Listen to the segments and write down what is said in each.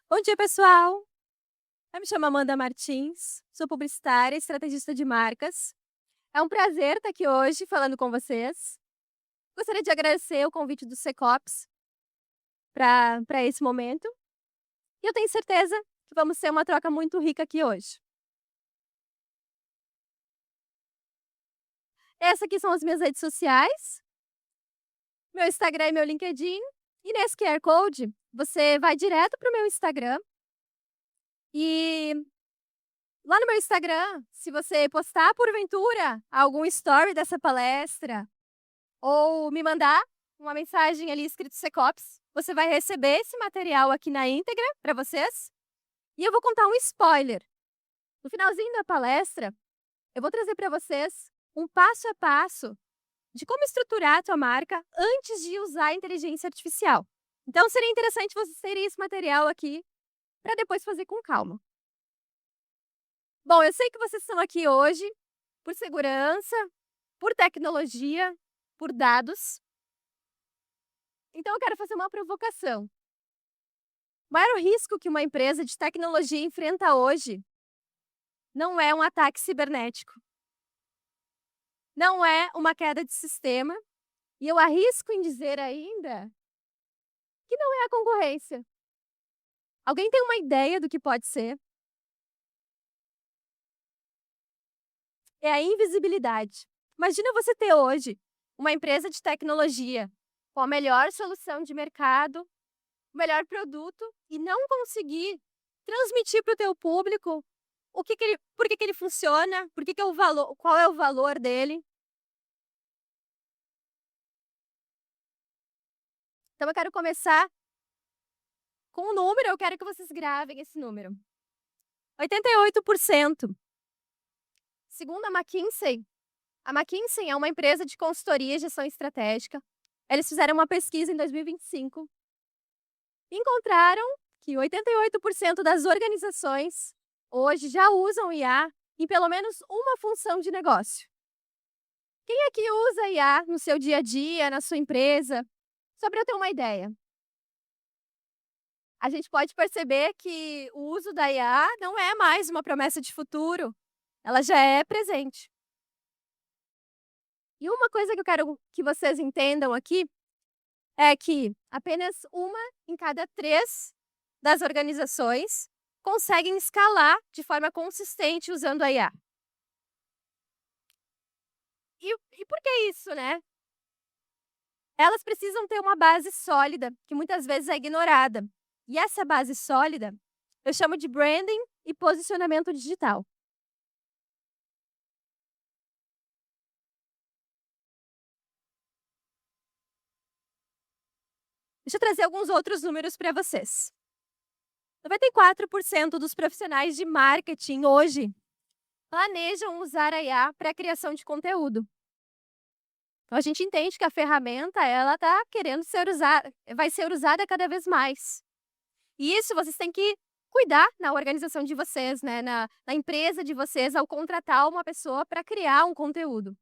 Bom dia, pessoal! Eu me chamo Amanda Martins, sou publicitária e estrategista de marcas. É um prazer estar aqui hoje falando com vocês. Gostaria de agradecer o convite do Secops para esse momento. E eu tenho certeza que vamos ter uma troca muito rica aqui hoje. Essas aqui são as minhas redes sociais, meu Instagram e meu LinkedIn. E nesse QR Code, você vai direto para o meu Instagram. E lá no meu Instagram, se você postar porventura algum story dessa palestra, ou me mandar uma mensagem ali escrito Secops, você vai receber esse material aqui na íntegra para vocês. E eu vou contar um spoiler. No finalzinho da palestra, eu vou trazer para vocês um passo a passo de como estruturar a tua marca antes de usar a inteligência artificial. Então, seria interessante vocês terem esse material aqui para depois fazer com calma. Bom, eu sei que vocês estão aqui hoje por segurança, por tecnologia, por dados. Então, eu quero fazer uma provocação. O maior risco que uma empresa de tecnologia enfrenta hoje não é um ataque cibernético, não é uma queda de sistema, e eu arrisco em dizer ainda que não é a concorrência. Alguém tem uma ideia do que pode ser? É a invisibilidade. Imagina você ter hoje uma empresa de tecnologia com a melhor solução de mercado, o melhor produto, e não conseguir transmitir para o teu público por que ele funciona, por que é o valor, qual é o valor dele. Então eu quero começar com um número, eu quero que vocês gravem esse número. 88%. Segundo a McKinsey é uma empresa de consultoria e gestão estratégica. Eles fizeram uma pesquisa em 2025 e encontraram que 88% das organizações hoje já usam IA em pelo menos uma função de negócio. Quem aqui usa IA no seu dia a dia, na sua empresa? Só para eu ter uma ideia. A gente pode perceber que o uso da IA não é mais uma promessa de futuro, ela já é presente. E uma coisa que eu quero que vocês entendam aqui é que apenas uma em cada 3 das organizações conseguem escalar de forma consistente usando a IA. E por que isso, né? Elas precisam ter uma base sólida, que muitas vezes é ignorada. E essa base sólida, eu chamo de branding e posicionamento digital. Deixa eu trazer alguns outros números para vocês. 94% dos profissionais de marketing hoje planejam usar a IA para a criação de conteúdo. Então, a gente entende que a ferramenta ela está querendo ser usada, vai ser usada cada vez mais. E isso vocês têm que cuidar na organização de vocês, né? na empresa de vocês, ao contratar uma pessoa para criar um conteúdo.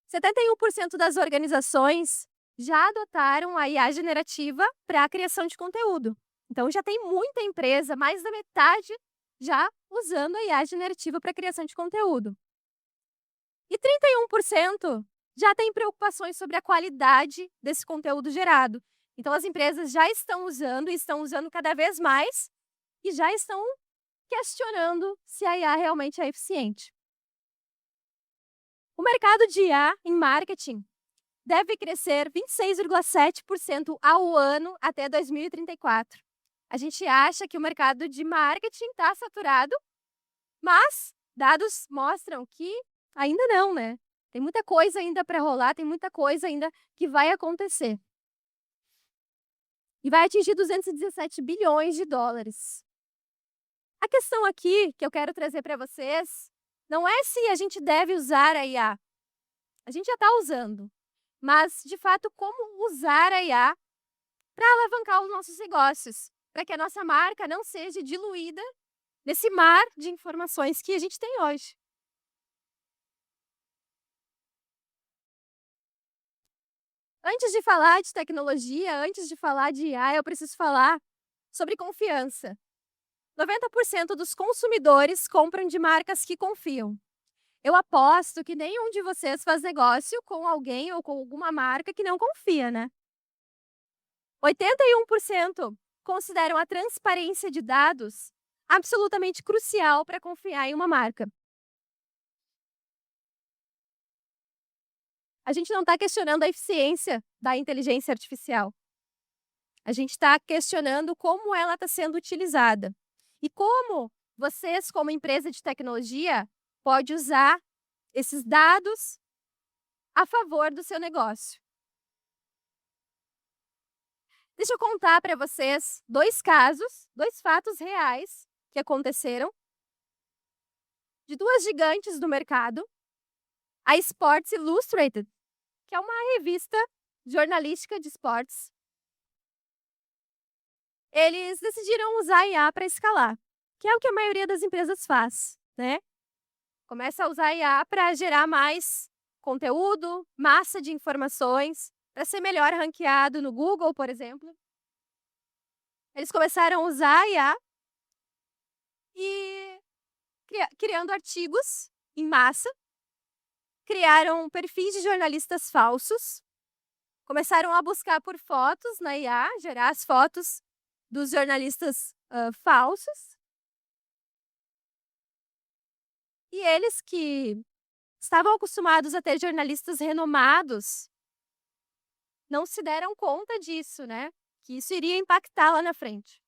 71% das organizações já adotaram a IA generativa para a criação de conteúdo. Então, já tem muita empresa, mais da metade, já usando a IA generativa para a criação de conteúdo. E 31% já tem preocupações sobre a qualidade desse conteúdo gerado. Então, as empresas já estão usando e estão usando cada vez mais e já estão questionando se a IA realmente é eficiente. O mercado de IA em marketing deve crescer 26,7% ao ano até 2034. A gente acha que o mercado de marketing está saturado, mas dados mostram que ainda não, né? Tem muita coisa ainda para rolar, tem muita coisa ainda que vai acontecer. E vai atingir 217 bilhões de dólares. A questão aqui que eu quero trazer para vocês não é se a gente deve usar a IA. A gente já está usando. Mas, de fato, como usar a IA para alavancar os nossos negócios, para que a nossa marca não seja diluída nesse mar de informações que a gente tem hoje. Antes de falar de tecnologia, antes de falar de IA, eu preciso falar sobre confiança. 90% dos consumidores compram de marcas que confiam. Eu aposto que nenhum de vocês faz negócio com alguém ou com alguma marca que não confia, né? 81% consideram a transparência de dados absolutamente crucial para confiar em uma marca. A gente não está questionando a eficiência da inteligência artificial. A gente está questionando como ela está sendo utilizada e como vocês, como empresa de tecnologia, pode usar esses dados a favor do seu negócio. Deixa eu contar para vocês dois casos, dois fatos reais que aconteceram de duas gigantes do mercado, a Sports Illustrated, que é uma revista jornalística de esportes. Eles decidiram usar a IA para escalar, que é o que a maioria das empresas faz, né? Começa a usar a IA para gerar mais conteúdo, massa de informações, para ser melhor ranqueado no Google, por exemplo. Eles começaram a usar a IA e criando artigos em massa, criaram perfis de jornalistas falsos, começaram a buscar por fotos na IA, gerar as fotos dos jornalistas falsos. E eles que estavam acostumados a ter jornalistas renomados não se deram conta disso, né? Que isso iria impactar lá na frente.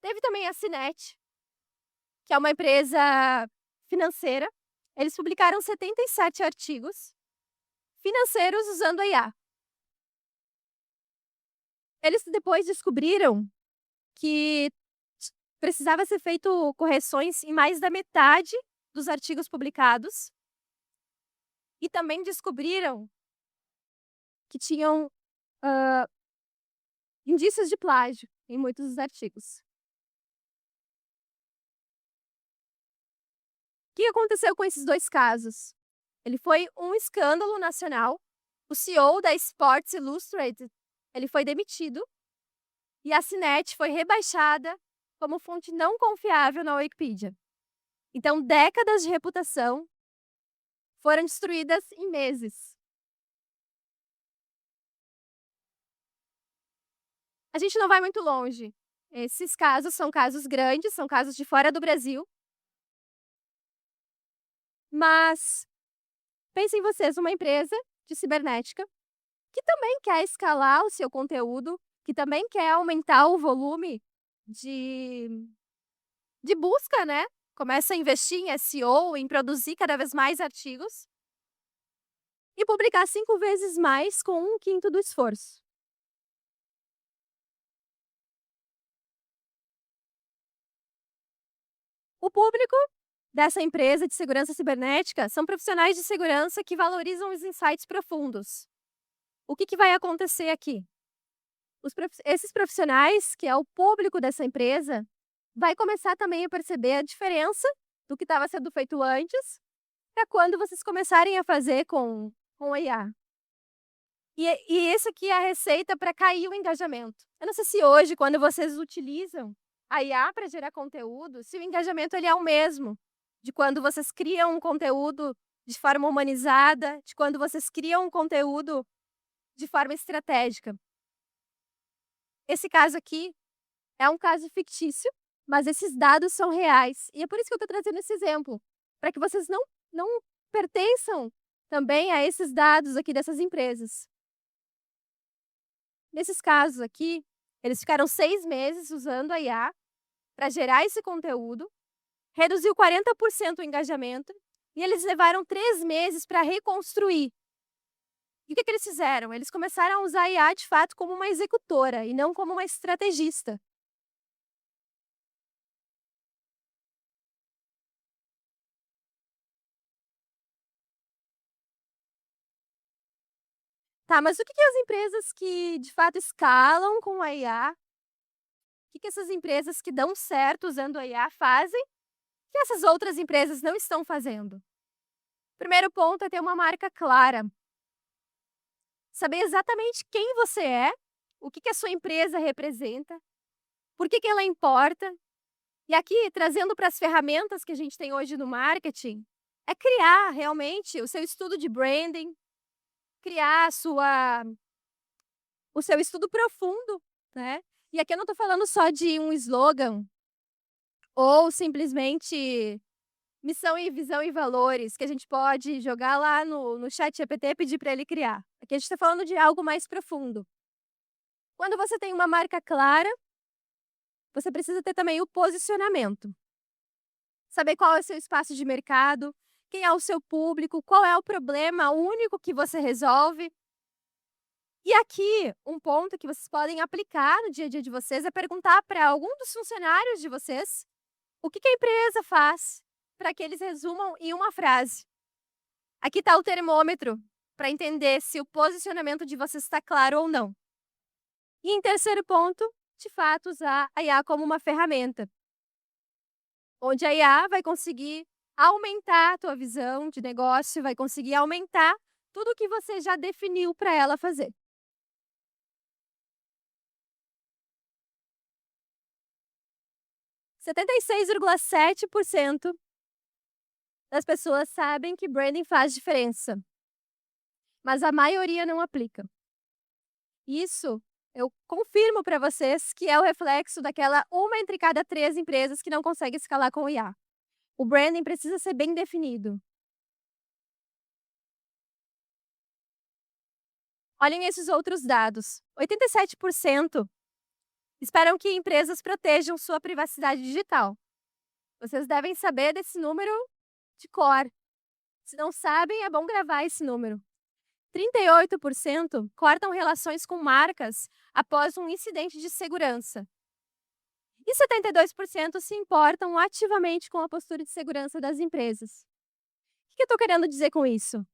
Teve também a Cinet, que é uma empresa financeira. Eles publicaram 77 artigos financeiros usando a IA. Eles depois descobriram que precisava ser feito correções em mais da metade dos artigos publicados. E também descobriram que tinham indícios de plágio em muitos dos artigos. O que aconteceu com esses dois casos? Ele foi um escândalo nacional. O CEO da Sports Illustrated, ele foi demitido e a Cinet foi rebaixada como fonte não confiável na Wikipedia. Então, décadas de reputação foram destruídas em meses. A gente não vai muito longe. Esses casos são casos grandes, são casos de fora do Brasil. Mas pensem vocês, uma empresa de cibernética que também quer escalar o seu conteúdo, que também quer aumentar o volume de busca, né? Começa a investir em SEO, em produzir cada vez mais artigos e publicar 5 vezes mais com 1/5 do esforço. O público dessa empresa de segurança cibernética são profissionais de segurança que valorizam os insights profundos. O que vai acontecer aqui? Esses profissionais, que é o público dessa empresa, vai começar também a perceber a diferença do que estava sendo feito antes para quando vocês começarem a fazer com a IA. E essa aqui é a receita para cair o engajamento. Eu não sei se hoje, quando vocês utilizam a IA para gerar conteúdo, se o engajamento ele é o mesmo de quando vocês criam um conteúdo de forma humanizada, de quando vocês criam um conteúdo de forma estratégica. Esse caso aqui é um caso fictício, mas esses dados são reais. E é por isso que eu estou trazendo esse exemplo, para que vocês não pertençam também a esses dados aqui dessas empresas. Nesses casos aqui, eles ficaram 6 meses usando a IA para gerar esse conteúdo, reduziu 40% o engajamento, e eles levaram 3 meses para reconstruir. E o que eles fizeram? Eles começaram a usar a IA, de fato, como uma executora e não como uma estrategista. Tá, mas o que as empresas que, de fato, escalam com a IA, o que essas empresas que dão certo usando a IA fazem, que essas outras empresas não estão fazendo? O primeiro ponto é ter uma marca clara. Saber exatamente quem você é, o que a sua empresa representa, Por que que ela importa? E aqui, trazendo para as ferramentas que a gente tem hoje no marketing, é criar realmente o seu estudo de branding, criar o seu estudo profundo, né. E aqui eu não estou falando só de um slogan ou simplesmente missão e visão e valores, que a gente pode jogar lá no ChatGPT e pedir para ele criar. Aqui a gente está falando de algo mais profundo. Quando você tem uma marca clara, você precisa ter também o posicionamento. Saber qual é o seu espaço de mercado, quem é o seu público, qual é o problema único que você resolve. E aqui, um ponto que vocês podem aplicar no dia a dia de vocês é perguntar para algum dos funcionários de vocês o que que a empresa faz para que eles resumam em uma frase. Aqui está o termômetro para entender se o posicionamento de vocês está claro ou não. E em terceiro ponto, de fato, usar a IA como uma ferramenta, onde a IA vai conseguir aumentar a tua visão de negócio, vai conseguir aumentar tudo o que você já definiu para ela fazer. R$ 76,7% das pessoas sabem que branding faz diferença, mas a maioria não aplica. Isso eu confirmo para vocês que é o reflexo daquela uma entre cada 3 empresas que não consegue escalar com o IA. O branding precisa ser bem definido. Olhem esses outros dados. 87% esperam que empresas protejam sua privacidade digital. Vocês devem saber desse número de cor. Se não sabem, é bom gravar esse número. 38% cortam relações com marcas após um incidente de segurança. E 72% se importam ativamente com a postura de segurança das empresas. O que eu estou querendo dizer com isso?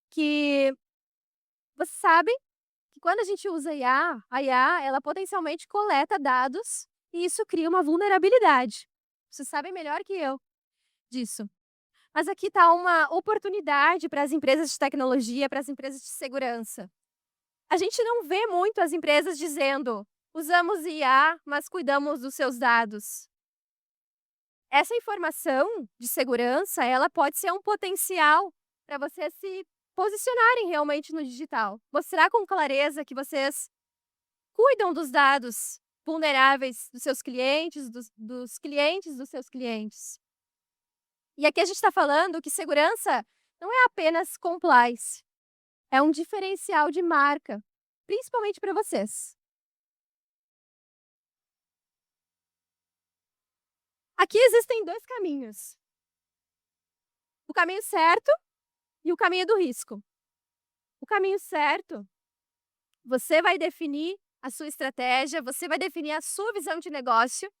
Que vocês sabem que quando a gente usa a IA ela potencialmente coleta dados e isso cria uma vulnerabilidade. Vocês sabem melhor que eu disso. Mas aqui está uma oportunidade para as empresas de tecnologia, para as empresas de segurança. A gente não vê muito as empresas dizendo: usamos IA, mas cuidamos dos seus dados. Essa informação de segurança, ela pode ser um potencial para vocês se posicionarem realmente no digital. Mostrar com clareza que vocês cuidam dos dados vulneráveis dos seus clientes, dos clientes dos seus clientes. E aqui a gente está falando que segurança não é apenas compliance, é um diferencial de marca, principalmente para vocês. Aqui existem 2 caminhos. O caminho certo e o caminho do risco. O caminho certo, você vai definir a sua estratégia, você vai definir a sua visão de negócio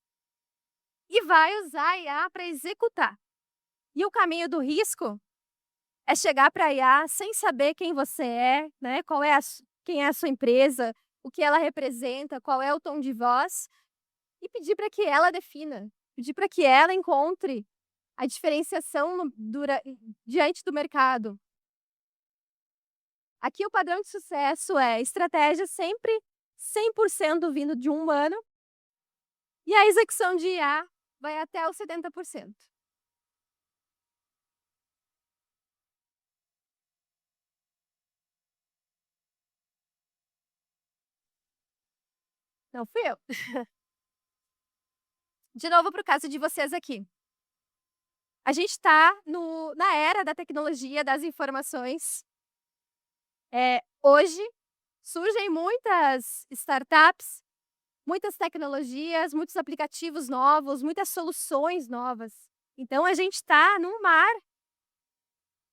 e vai usar a IA para executar. E o caminho do risco é chegar para a IA sem saber quem você é, né? Quem é a sua empresa, o que ela representa, qual é o tom de voz, e pedir para que ela defina, pedir para que ela encontre a diferenciação diante do mercado. Aqui o padrão de sucesso é estratégia sempre 100% vindo de um humano e a execução de IA vai até os 70%. Não fui eu. De novo para o caso de vocês aqui. A gente está na era da tecnologia, das informações. Hoje surgem muitas startups, muitas tecnologias, muitos aplicativos novos, muitas soluções novas. Então a gente está num mar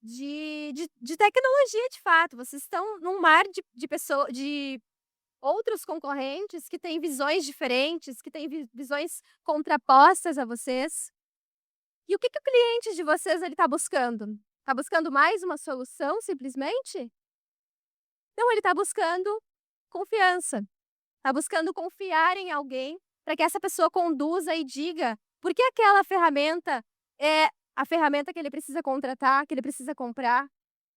de tecnologia de fato. Vocês estão num mar de outros concorrentes que têm visões diferentes, que têm visões contrapostas a vocês. E o que que o cliente de vocês está buscando? Está buscando mais uma solução simplesmente? Não, ele está buscando confiança. Está buscando confiar em alguém para que essa pessoa conduza e diga por que aquela ferramenta é a ferramenta que ele precisa contratar, que ele precisa comprar.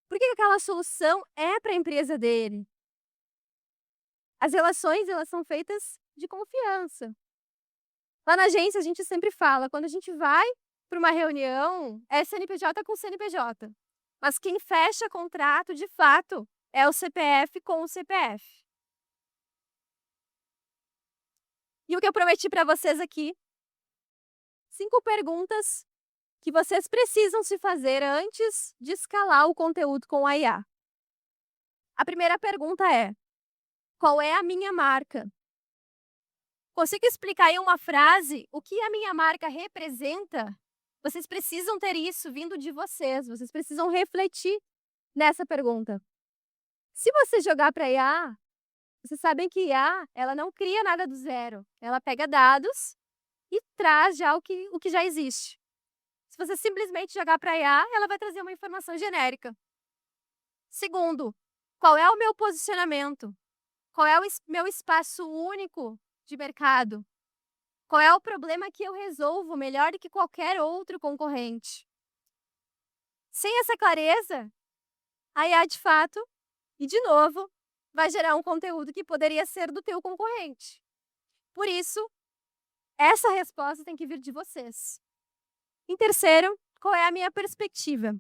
Por que aquela solução é para a empresa dele. As relações, elas são feitas de confiança. Lá na agência, a gente sempre fala, quando a gente vai para uma reunião, é CNPJ com CNPJ. Mas quem fecha contrato, de fato, é o CPF com o CPF. E o que eu prometi para vocês aqui, 5 perguntas que vocês precisam se fazer antes de escalar o conteúdo com a IA. A primeira pergunta é: qual é a minha marca? Consigo explicar em uma frase o que a minha marca representa? Vocês precisam ter isso vindo de vocês, vocês precisam refletir nessa pergunta. Se você jogar para IA, vocês sabem que IA, ela não cria nada do zero. Ela pega dados e traz já o que já existe. Se você simplesmente jogar para IA, ela vai trazer uma informação genérica. Segundo, qual é o meu posicionamento? Qual é o meu espaço único de mercado? Qual é o problema que eu resolvo melhor do que qualquer outro concorrente? Sem essa clareza, a IA, de fato, e de novo, vai gerar um conteúdo que poderia ser do teu concorrente. Por isso, essa resposta tem que vir de vocês. Em terceiro, qual é a minha perspectiva?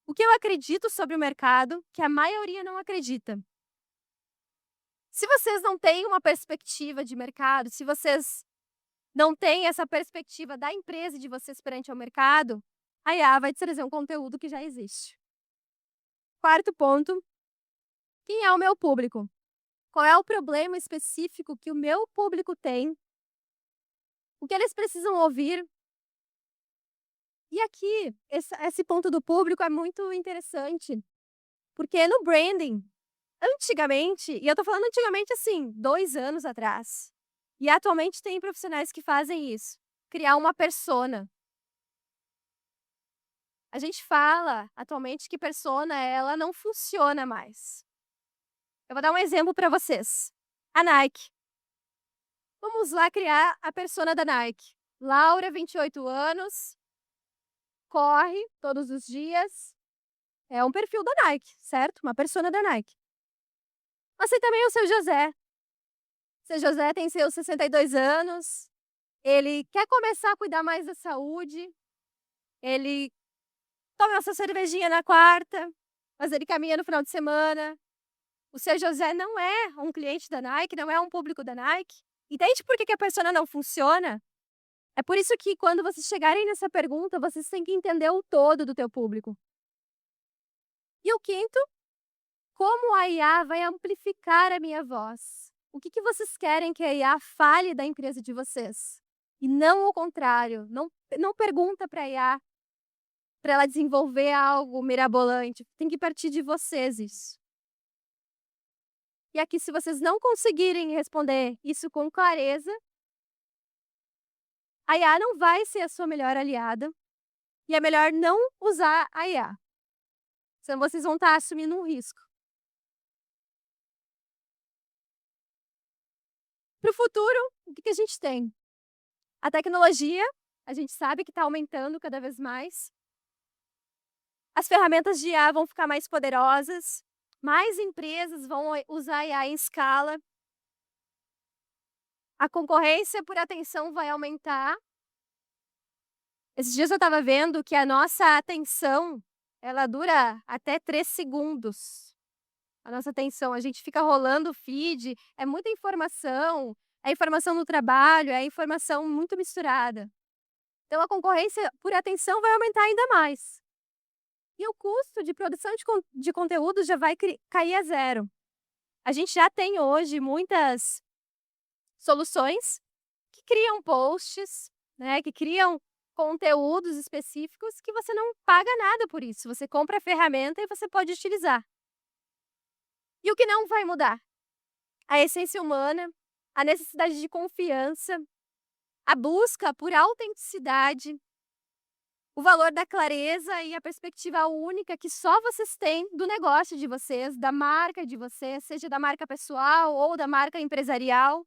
O que eu acredito sobre o mercado que a maioria não acredita? Se vocês não têm uma perspectiva de mercado, se vocês não têm essa perspectiva da empresa de vocês perante ao mercado, a IA vai te trazer um conteúdo que já existe. Quarto ponto, quem é o meu público? Qual é o problema específico que o meu público tem? O que eles precisam ouvir? E aqui, esse ponto do público é muito interessante, porque no branding, antigamente, e eu tô falando antigamente assim, 2 anos atrás, e atualmente tem profissionais que fazem isso, criar uma persona. A gente fala atualmente que persona, ela não funciona mais. Eu vou dar um exemplo para vocês. A Nike. Vamos lá criar a persona da Nike. Laura, 28 anos, corre todos os dias. É um perfil da Nike, certo? Uma persona da Nike. Mas tem também o seu José. O seu José tem seus 62 anos. Ele quer começar a cuidar mais da saúde. Ele toma essa cervejinha na quarta, mas ele caminha no final de semana. O seu José não é um cliente da Nike, não é um público da Nike. Entende por que a persona não funciona? É por isso que quando vocês chegarem nessa pergunta, vocês têm que entender o todo do teu público. E o quinto, como a IA vai amplificar a minha voz? O que vocês querem que a IA fale da empresa de vocês? E não o contrário. Não pergunta para a IA para ela desenvolver algo mirabolante. Tem que partir de vocês isso. E aqui, se vocês não conseguirem responder isso com clareza, a IA não vai ser a sua melhor aliada. E é melhor não usar a IA. Senão vocês vão estar assumindo um risco. Para o futuro, o que a gente tem? A tecnologia, a gente sabe que está aumentando cada vez mais. As ferramentas de IA vão ficar mais poderosas. Mais empresas vão usar IA em escala. A concorrência por atenção vai aumentar. Esses dias eu estava vendo que a nossa atenção, ela dura até 3 segundos. A nossa atenção, a gente fica rolando o feed, é muita informação, é informação no trabalho, é informação muito misturada. Então a concorrência por atenção vai aumentar ainda mais. E o custo de produção de conteúdo já vai cair a zero. A gente já tem hoje muitas soluções que criam posts, né, que criam conteúdos específicos que você não paga nada por isso. Você compra a ferramenta e você pode utilizar. E o que não vai mudar? A essência humana, a necessidade de confiança, a busca por autenticidade, o valor da clareza e a perspectiva única que só vocês têm do negócio de vocês, da marca de vocês, seja da marca pessoal ou da marca empresarial.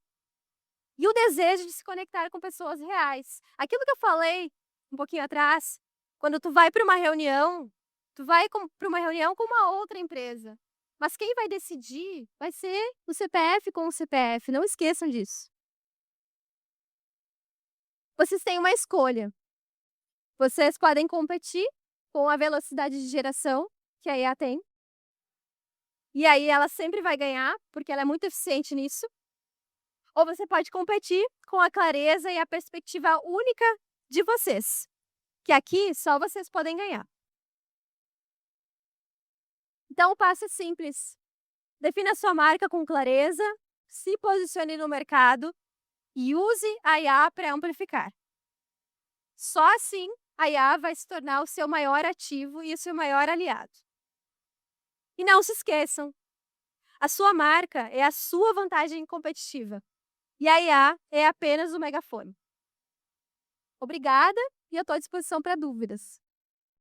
E o desejo de se conectar com pessoas reais. Aquilo que eu falei um pouquinho atrás, quando tu vai para uma reunião, tu vai para uma reunião com uma outra empresa. Mas quem vai decidir vai ser o CPF com o CPF, não esqueçam disso. Vocês têm uma escolha. Vocês podem competir com a velocidade de geração que a IA tem. E aí ela sempre vai ganhar, porque ela é muito eficiente nisso. Ou você pode competir com a clareza e a perspectiva única de vocês, que aqui só vocês podem ganhar. Então o passo é simples. Defina sua marca com clareza, se posicione no mercado e use a IA para amplificar. Só assim a IA vai se tornar o seu maior ativo e o seu maior aliado. E não se esqueçam, a sua marca é a sua vantagem competitiva e a IA é apenas o megafone. Obrigada e eu estou à disposição para dúvidas.